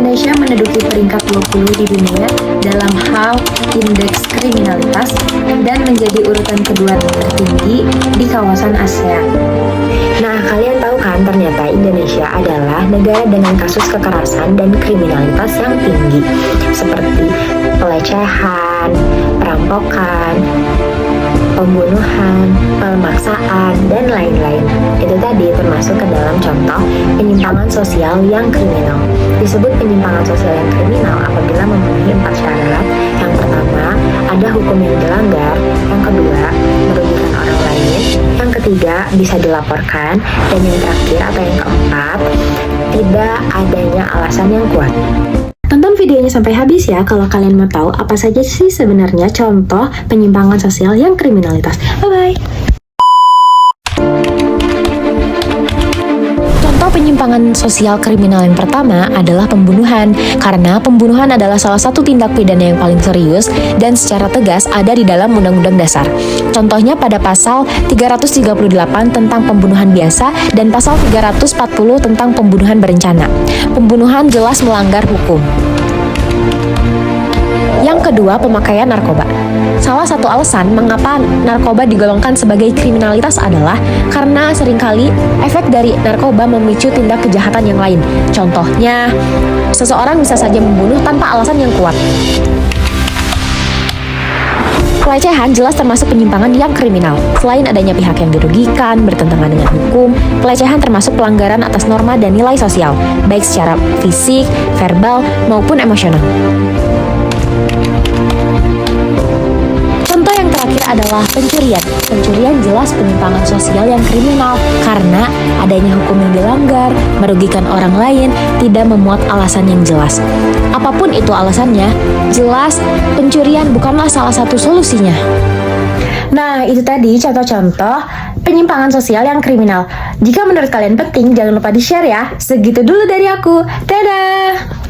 Indonesia menduduki peringkat 20 di dunia dalam hal indeks kriminalitas dan menjadi urutan kedua tertinggi di kawasan ASEAN. Nah, kalian tahu kan ternyata Indonesia adalah negara dengan kasus kekerasan dan kriminalitas yang tinggi, seperti pelecehan, perampokan, pembunuhan, pemaksaan, dan lain-lain. Itu tadi termasuk ke dalam contoh penyimpangan sosial yang kriminal. Disebut penyimpangan sosial yang kriminal apabila memenuhi 4 syarat. Yang pertama, ada hukum yang dilanggar. Yang kedua, merugikan orang lain. Yang ketiga, bisa dilaporkan. Dan yang terakhir atau yang keempat, tidak adanya alasan yang kuat. Tonton videonya sampai habis ya kalau kalian mau tahu apa saja sih sebenarnya contoh penyimpangan sosial yang kriminalitas. Bye-bye! Contoh penyimpangan sosial kriminal yang pertama adalah pembunuhan, karena pembunuhan adalah salah satu tindak pidana yang paling serius dan secara tegas ada di dalam Undang-Undang Dasar. Contohnya pada pasal 338 tentang pembunuhan biasa dan pasal 340 tentang pembunuhan berencana. Pembunuhan jelas melanggar hukum. Yang kedua, pemakaian narkoba. Salah satu alasan mengapa narkoba digolongkan sebagai kriminalitas adalah karena seringkali efek dari narkoba memicu tindak kejahatan yang lain. Contohnya, seseorang bisa saja membunuh tanpa alasan yang kuat. Pelecehan jelas termasuk penyimpangan yang kriminal. Selain adanya pihak yang dirugikan, bertentangan dengan hukum, pelecehan termasuk pelanggaran atas norma dan nilai sosial, baik secara fisik, verbal, maupun emosional. Contoh yang terakhir adalah pencurian. Pencurian jelas penyimpangan sosial yang kriminal karena adanya hukum yang dilanggar, merugikan orang lain, tidak memuat alasan yang jelas. Apapun itu alasannya, jelas pencurian bukanlah salah satu solusinya. Nah, itu tadi contoh-contoh penyimpangan sosial yang kriminal. Jika menurut kalian penting, jangan lupa di-share ya. Segitu dulu dari aku. Dadah!